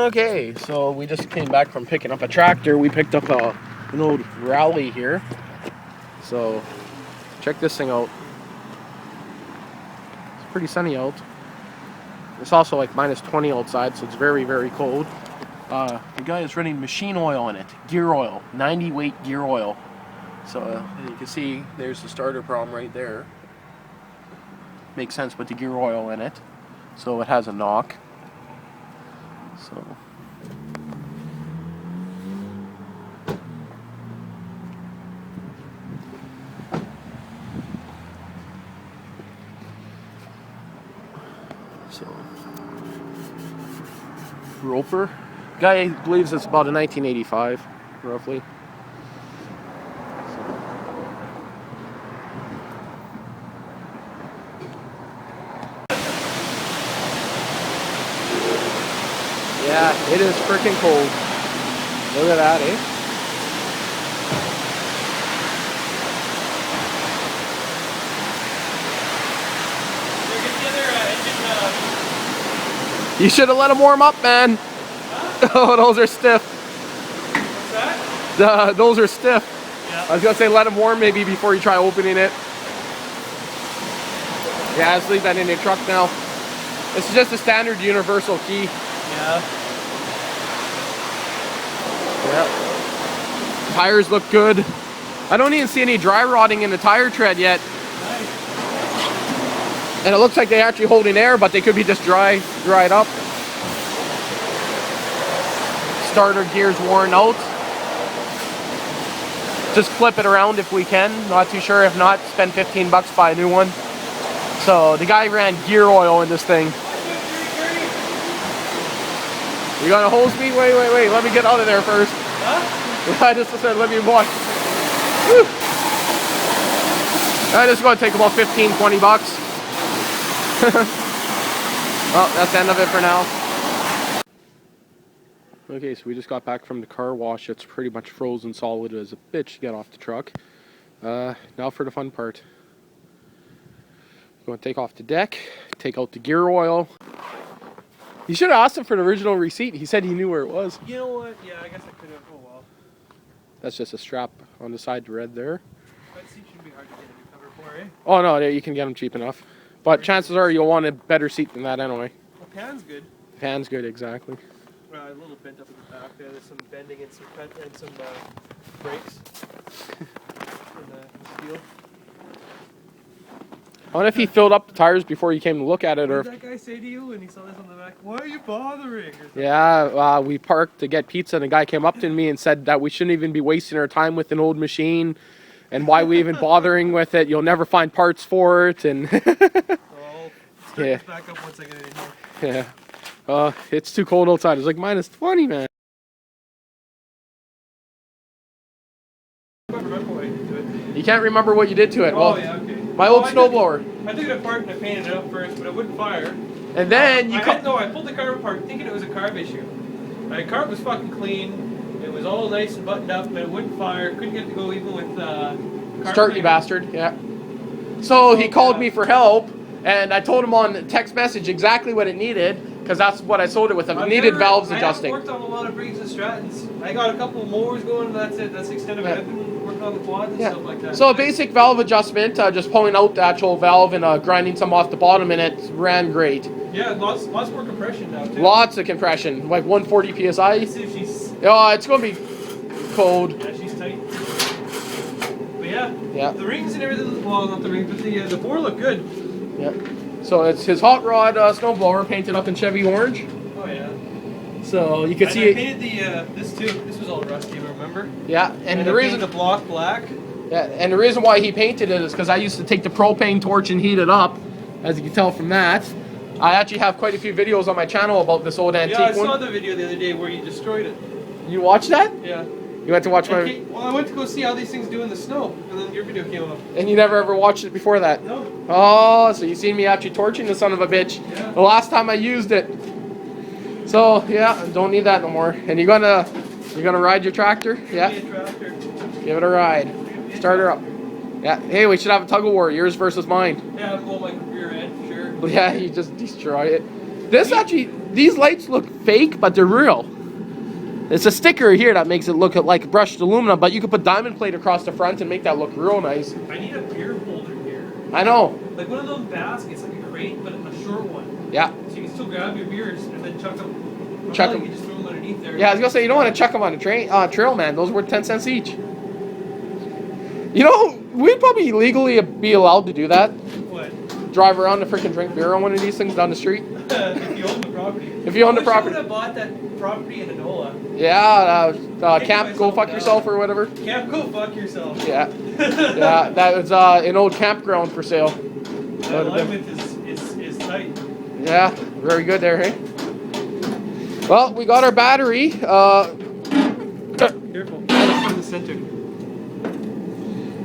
Okay, so we just came back from picking up a tractor. We picked up an old Rally here. So check this thing out. It's pretty sunny out. It's also like minus 20 outside, so it's very, very cold. The guy is running machine oil in it, gear oil, 90 weight gear oil. So you can see there's the starter problem right there. Makes sense with the gear oil in it. So it has a knock. So Roper. Guy believes it's about a 1985, roughly. Yeah, it is freaking cold. Look at that, eh? You should have let them warm up, man. Huh? Oh, those are stiff. What's that? Those are stiff. Yeah. I was gonna say let them warm maybe before you try opening it. Yeah, let's leave that in your truck now. This is just a standard universal key. Yeah. Yeah. Tires look good. I don't even see any dry rotting in the tire tread yet. Nice. And it looks like they're actually holding air, but they could be just dried up. Starter gear's worn out. Just flip it around if we can. Not too sure. If not, spend 15 bucks, buy a new one. So the guy ran gear oil in this thing. You gonna hose me? Wait. Let me get out of there first. Huh? I just said let me watch. Woo. This is gonna take about 15-20 bucks. Well, that's the end of it for now. Okay, so we just got back from the car wash. It's pretty much frozen solid as a bitch to get off the truck. Now for the fun part. Going to take off the deck, take out the gear oil. You should have asked him for the original receipt. He said he knew where it was. You know what? Yeah, I guess I could have. Oh well. That's just a strap on the side, red there. That seat shouldn't be hard to get a new cover for, eh? Oh no, you can get them cheap enough. But chances are you'll want a better seat than that anyway. The pan's good. Pan's good, exactly. A little bent up at the back there. There's some bending and some brakes in the steel. I wonder if he filled up the tires before you came to look at it, or What did that guy say to you when he saw this on the back? Why are you bothering? yeah, we parked to get pizza, and a guy came up to me and said that we shouldn't even be wasting our time with an old machine, and why we even bothering with it. You'll never find parts for it, and So I'll start Yeah. this back up once I get it in here. yeah. It's too cold outside. It's like minus 20, man. I don't remember what I did to it. You can't remember what you did to it. Well, Oh yeah, okay. my old snowblower. I took it apart and I painted it up first, but it wouldn't fire. And then I pulled the car apart thinking it was a carb issue. My carb was fucking clean. It was all nice and buttoned up, but it wouldn't fire. Couldn't get to go even with Start, you bastard. Yeah. So he called me for help, and I told him on text message exactly what it needed, because that's what I sold it with. It needed valves adjusting. I haven't worked on a lot of Briggs and Strattons. I got a couple of mowers going, and that's it. That's the extent of it. I've been working on the quads and stuff like that. So a basic valve adjustment, just pulling out the actual valve and grinding some off the bottom, and it ran great. Yeah, lots more compression now too. Lots of compression, like 140 psi. Let's see if she's. Oh, it's gonna be cold. Yeah, she's tight. But yeah, Yeah. the rings and everything. Well, not the rings, but the bore look good. Yeah. So it's his hot rod snowblower painted up in Chevy orange. Oh yeah. So you can And see I painted this too. This was all rusty, remember? Yeah, and the reason the block black. Yeah, and the reason why he painted it is because I used to take the propane torch and heat it up, as you can tell from that. I actually have quite a few videos on my channel about this old antique Yeah, I saw one. the video the other day where you destroyed it. You watched that? Yeah. You went to watch my... Well, I went to go see how these things do in the snow, and then your video came up. And you never ever watched it before that? No. Oh, so you seen me actually torching the son of a bitch. Yeah. The last time I used it. So, yeah, don't need that no more. And you're gonna ride your tractor? Yeah? Give me a tractor. Give it a ride. Start her up. Yeah. Hey, we should have a tug of war, yours versus mine. Yeah, well, my rear end, sure. Yeah, you just destroy it. This actually, these lights look fake, but they're real. It's a sticker here that makes it look like brushed aluminum, but you could put diamond plate across the front and make that look real nice. I need a beer holder here. I know. Like one of those baskets, like a crate, but a short one. Yeah. So you can still grab your beers and then chuck them. Chuck You 'em. can just throw them underneath there. Yeah, I was gonna say, you don't want to chuck them on a trail, man. Those were 10 cents each. You know, we'd probably legally be allowed to do that. What? Drive around to freaking drink beer on one of these things down the street. If you own the property. If you own the I property. would have bought that property in Anola. Yeah, camp, go myself fuck down. yourself or whatever. Camp, go fuck yourself. Yeah. Yeah, that was an old campground for sale. That alignment is tight. Yeah, very good there, hey? Well, we got our battery. Careful. That's in the center.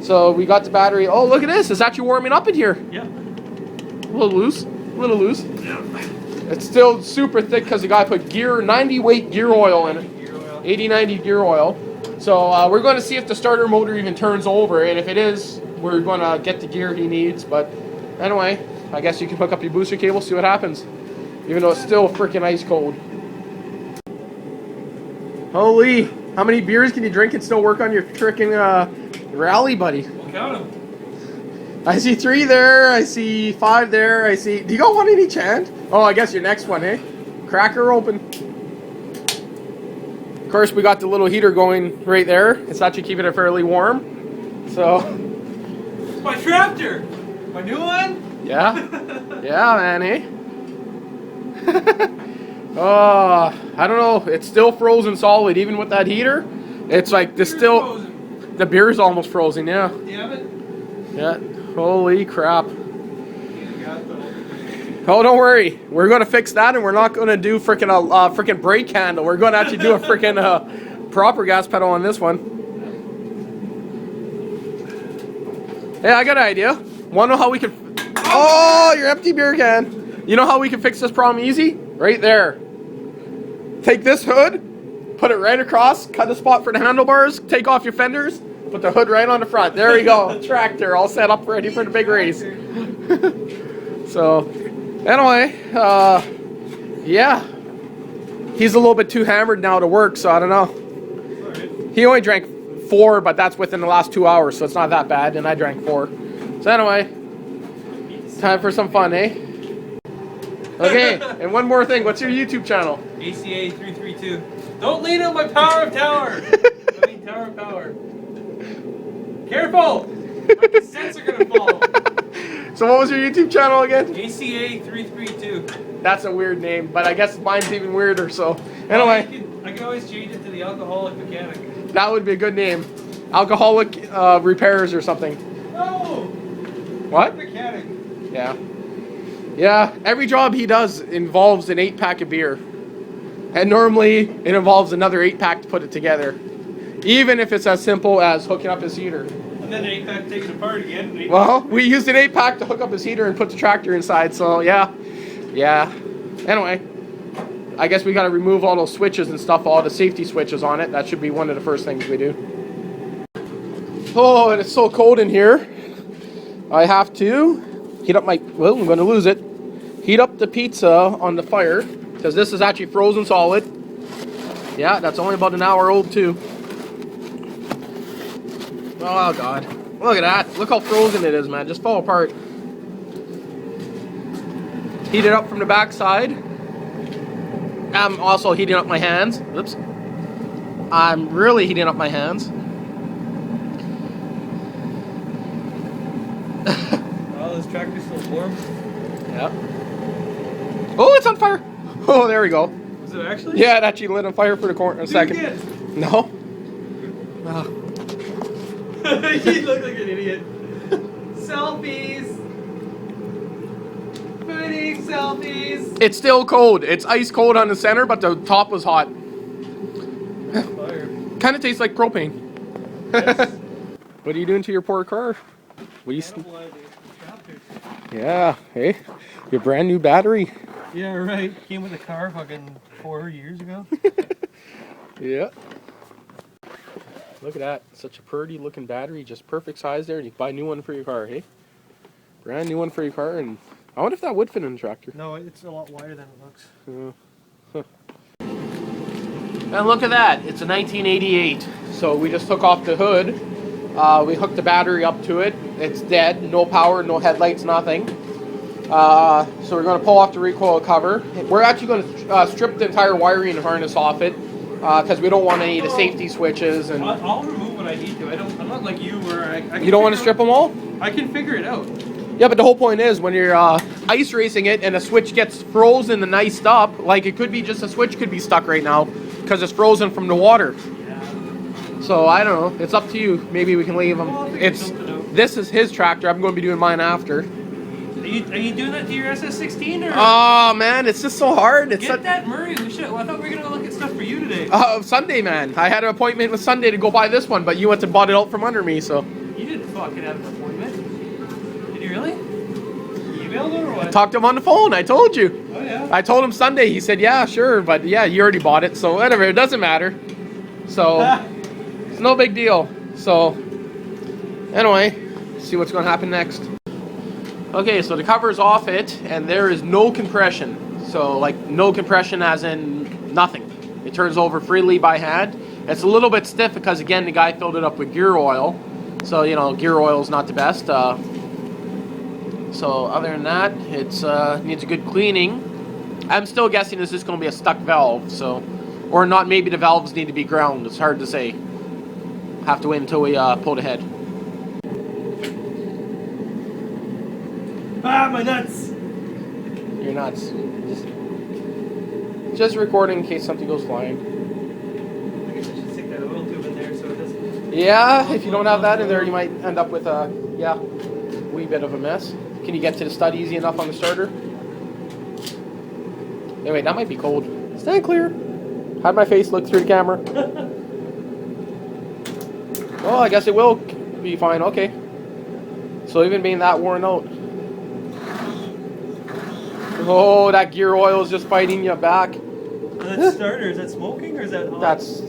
So we got the battery. Oh, look at this. It's actually warming up in here. Yeah. A little loose. A little loose. Yeah. It's still super thick because the guy put 90 weight gear oil in it. Gear oil. 80-90 gear oil. So we're going to see if the starter motor even turns over. And if it is, we're going to get the gear he needs. But anyway, I guess you can hook up your booster cable, see what happens. Even though it's still freaking ice cold. Holy, how many beers can you drink and still work on your freaking rally, buddy? We'll count them. I see 3 there, I see 5 there, I see... Do you got one in each hand? Oh, I guess your next one, eh? Cracker open. Of course, we got the little heater going right there. It's actually keeping it fairly warm. So... It's my tractor! My new one? Yeah. Yeah, man, eh? Oh, I don't know. It's still frozen solid, even with that heater. It's like, the beer's almost frozen, yeah. Damn it. Yeah. Holy crap. Oh, don't worry. We're going to fix that, and we're not going to do freaking brake handle. We're going to actually do a freaking proper gas pedal on this one. Hey, I got an idea. Want to know how we can... Oh, your empty beer can. You know how we can fix this problem easy? Right there. Take this hood, put it right across, cut a spot for the handlebars, take off your fenders, put the hood right on the front. There we go. Tractor all set up ready for the big race. So, anyway, yeah. He's a little bit too hammered now to work, so I don't know. He only drank 4, but that's within the last 2 hours, so it's not that bad, and I drank 4. So anyway, time for some fun, eh? Okay, and one more thing. What's your YouTube channel? ACA 332. Don't lean on my power of tower. I mean tower of power. Careful! My cassettes are gonna fall. So what was your YouTube channel again? ACA 332. That's a weird name, but I guess mine's even weirder, so... Anyway, I can always change it to the alcoholic mechanic. that would be a good name. Alcoholic repairs or something. No! What? Mechanic. Yeah. Yeah, every job he does involves an 8-pack of beer. And normally, it involves another 8-pack to put it together. Even if it's as simple as hooking up his heater. And then an 8-pack taken apart again. Well, we used an 8-pack to hook up his heater and put the tractor inside, so yeah. Yeah. Anyway, I guess we gotta remove all those switches and stuff, all the safety switches on it. That should be one of the first things we do. Oh, and it's so cold in here. I have to heat up my... Well, I'm gonna lose it. Heat up the pizza on the fire, because this is actually frozen solid. Yeah, that's only about an hour old too. Oh God, look at that. Look how frozen it is, man. Just fall apart. Heat it up from the back side. I'm also heating up my hands. Oops. I'm really heating up my hands. Oh, this tractor's still warm. Yeah. Oh, it's on fire. Oh, there we go. Is it actually? Yeah, it actually lit on fire for the corner in a second. No. Oh. You look like an idiot. Selfies. Booty selfies. It's still cold. It's ice cold on the center, but the top was hot. Fire. Kind of tastes like propane. Yes. What are you doing to your poor car? What are you? Tractor. Yeah. Hey, your brand new battery. Yeah, right. Came with a car fucking 4 years ago. Yeah. Look at that. Such a pretty looking battery. Just perfect size there. And you buy a new one for your car, hey? Brand new one for your car and I wonder if that would fit in the tractor. No, it's a lot wider than it looks. And look at that, it's a 1988. So we just took off the hood. We hooked the battery up to it. It's dead, no power, no headlights, nothing. So we're going to pull off the recoil cover. We're actually going to strip the entire wiring harness off it because we don't want any of the safety switches. And I'll remove what I need to. I'm not like you where I you don't want to strip them all? I can figure it out. Yeah, but the whole point is when you're ice racing it and a switch gets frozen and iced up, like it could be just a switch could be stuck right now because it's frozen from the water. Yeah. So I don't know. It's up to you. Maybe we can leave him. Well, This is his tractor. I'm going to be doing mine after. Are you doing that to your SS16 or? Oh man, it's just so hard. It's Get that Murray. Well, I thought we were gonna go look at stuff for you today. Sunday, man. I had an appointment with Sunday to go buy this one, but you went and bought it out from under me. So You didn't fucking have an appointment. Did you really? You emailed him or what? talked to him on the phone. I told you. Oh yeah. I told him Sunday. He said, "Yeah, sure," but yeah, you already bought it, so whatever. It doesn't matter. So it's no big deal. So anyway, see what's going to happen next. Okay, so the cover's off it, and there is no compression. So, like, no compression as in nothing. It turns over freely by hand. It's a little bit stiff because, again, the guy filled it up with gear oil. So, you know, gear oil is not the best. So, other than that, it needs a good cleaning. I'm still guessing this is going to be a stuck valve, so... Or not, maybe the valves need to be ground. It's hard to say. Have to wait until we pull the head. Ah, my nuts. You're nuts. Just recording in case something goes flying. I guess I should stick that oil tube in there so it doesn't. Yeah, if you don't have that in there, you might end up with a wee bit of a mess. Can you get to the stud easy enough on the starter? Hey, wait, that might be cold. Stand clear. How'd my face look through the camera? Oh, I guess it will be fine. Okay. So even being that worn out. Oh, that gear oil is just fighting you back. That starter, is that smoking or is that hot? That's,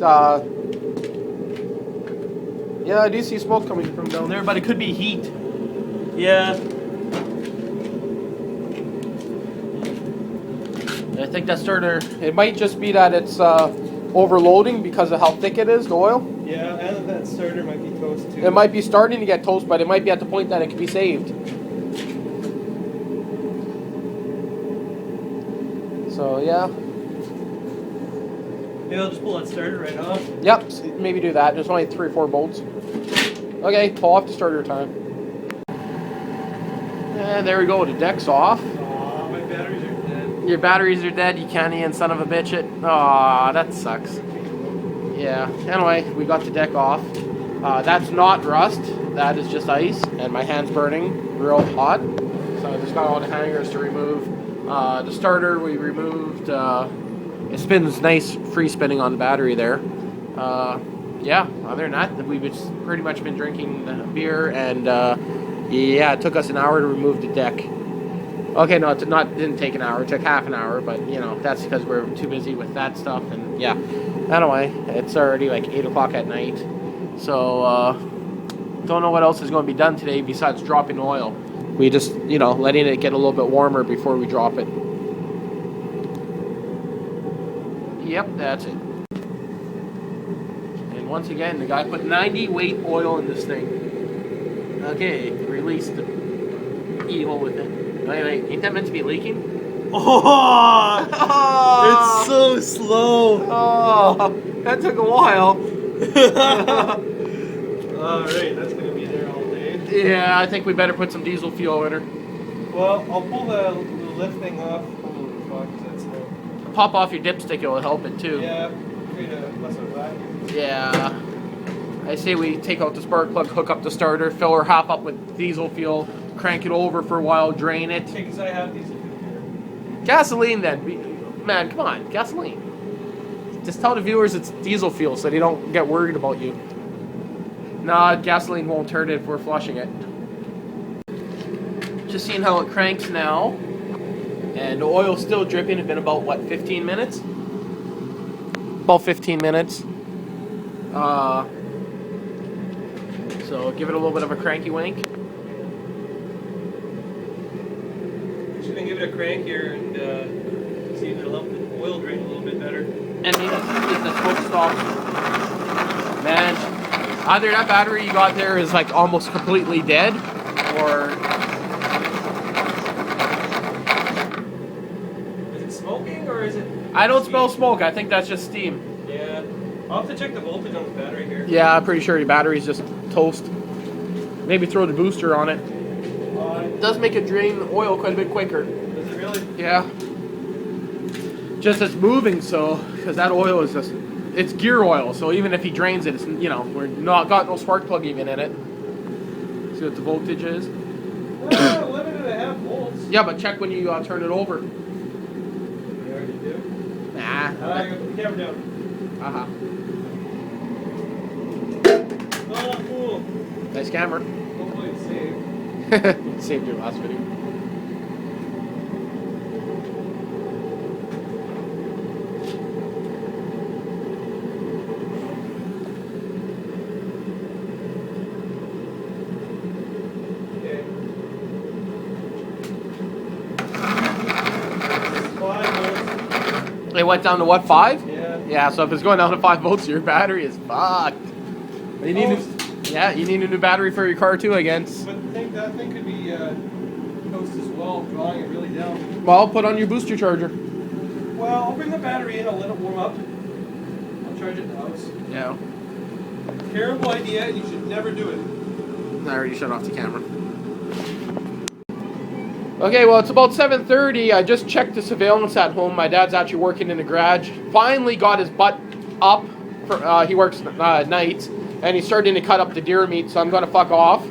yeah, I do see smoke coming from down there, but it could be heat. Yeah. I think that starter, it might just be that it's overloading because of how thick it is, the oil. Yeah, and that starter might be toast too. It might be starting to get toast, but it might be at the point that it can be saved. So, yeah. Maybe I'll just pull that starter right off. Yep, maybe do that. There's only 3 or 4 bolts. Okay, pull off the starter time. And there we go, the deck's off. Aw, my batteries are dead. Your batteries are dead, you can't even son of a bitch it. Aw, that sucks. Yeah, anyway, we got the deck off. That's not rust, that is just ice, and my hand's burning real hot. So I just got all the hangers to remove. The starter we removed, it spins nice free spinning on the battery there. Yeah, other than that, we've just pretty much been drinking beer, and yeah, it took us an hour to remove the deck. Okay, no, didn't take an hour, it took half an hour, but you know, that's because we're too busy with that stuff, and yeah. Anyway, it's already like 8 o'clock at night, so don't know what else is going to be done today besides dropping oil. We just, you know, letting it get a little bit warmer before we drop it. Yep, that's it. And once again, the guy put 90 weight oil in this thing. Okay, release the evil with it. Wait, ain't that meant to be leaking? Oh, Oh, it's so slow. oh, that took a while. Alright, that's going to be there all day. Yeah, I think we better put some diesel fuel in her. Well, I'll pull the lift thing off. Holy fuck, that's slow. Pop off your dipstick, it'll help it too. Yeah, create a less of a vacuum. Yeah. I say we take out the spark plug, hook up the starter, fill her half up with diesel fuel, crank it over for a while, drain it. Okay, because I have these in Gasoline then. Man, come on, gasoline. Just tell the viewers it's diesel fuel so they don't get worried about you. Nah, gasoline won't hurt it if we're flushing it. Just seeing how it cranks now. And the oil's still dripping. It's been about, what, 15 minutes? About 15 minutes. So give it a little bit of a cranky wank. Just gonna give it a crank here and see if it'll help the oil drain a little bit better. And maybe if the smoke stops. Man, either that battery you got there is like almost completely dead, or Is it smoking or is it? I don't smell smoke. I think that's just steam. Yeah. I'll have to check the voltage on the battery here. Yeah, I'm pretty sure your battery's just toast. Maybe throw the booster on it. It does make it drain the oil quite a bit quicker. Does it really? Yeah. Just it's moving so, because that oil is just, it's gear oil. So even if he drains it, it's, you know, we're not got no spark plug even in it. See what the voltage is? 11.5 volts. Yeah, but check when you turn it over. You already do? Nah. I gotta put the camera down. Uh-huh. Oh, cool. Nice camera. Hopefully it's saved. Saved your last video. Okay. 5 volts. It went down to what, 5? Yeah. Yeah, so if it's going down to 5 volts, your battery is fucked. You need you need a new battery for your car too, I guess. But that thing could be toast as well, drawing it really down. Well, put on your booster charger. Well, I'll bring the battery in, I'll let it warm up. I'll charge it in the house. Yeah. Terrible idea, you should never do it. I already shut off the camera. Okay, well, it's about 7:30. I just checked the surveillance at home. My dad's actually working in the garage. Finally got his butt up. He works nights, and he's starting to cut up the deer meat, so I'm going to fuck off.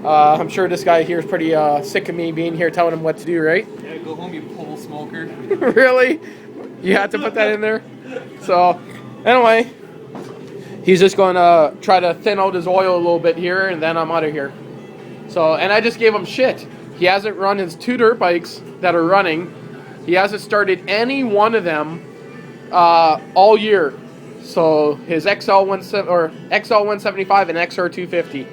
I'm sure this guy here is pretty sick of me being here telling him what to do, right? Yeah, go home, you pole smoker. Really? You had to put that in there? So, anyway, he's just going to try to thin out his oil a little bit here, and then I'm out of here. So, and I just gave him shit. He hasn't run his 2 dirt bikes that are running. He hasn't started any one of them all year. So his XL175 and XR250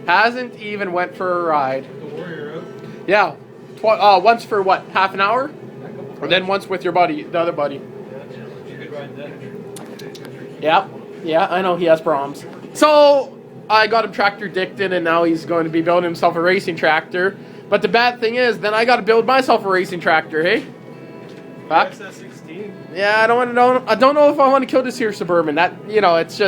hasn't even went for a ride. The Warrior out. Yeah, once for what, half an hour, and then once with your buddy, the other buddy. Yeah, you could ride that. Yeah, I know he has problems. So I got him tractor addicted, and now he's going to be building himself a racing tractor. But the bad thing is, then I got to build myself a racing tractor, hey? Fuck. XS16. Yeah, I don't know if I want to kill this here Suburban. That, you know, it's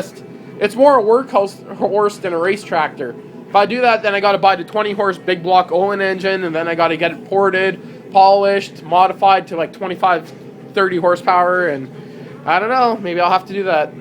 more a workhorse than a race tractor. If I do that, then I got to buy the 20 horse big block Olin engine, and then I got to get it ported, polished, modified to like 25, 30 horsepower, and I don't know, maybe I'll have to do that.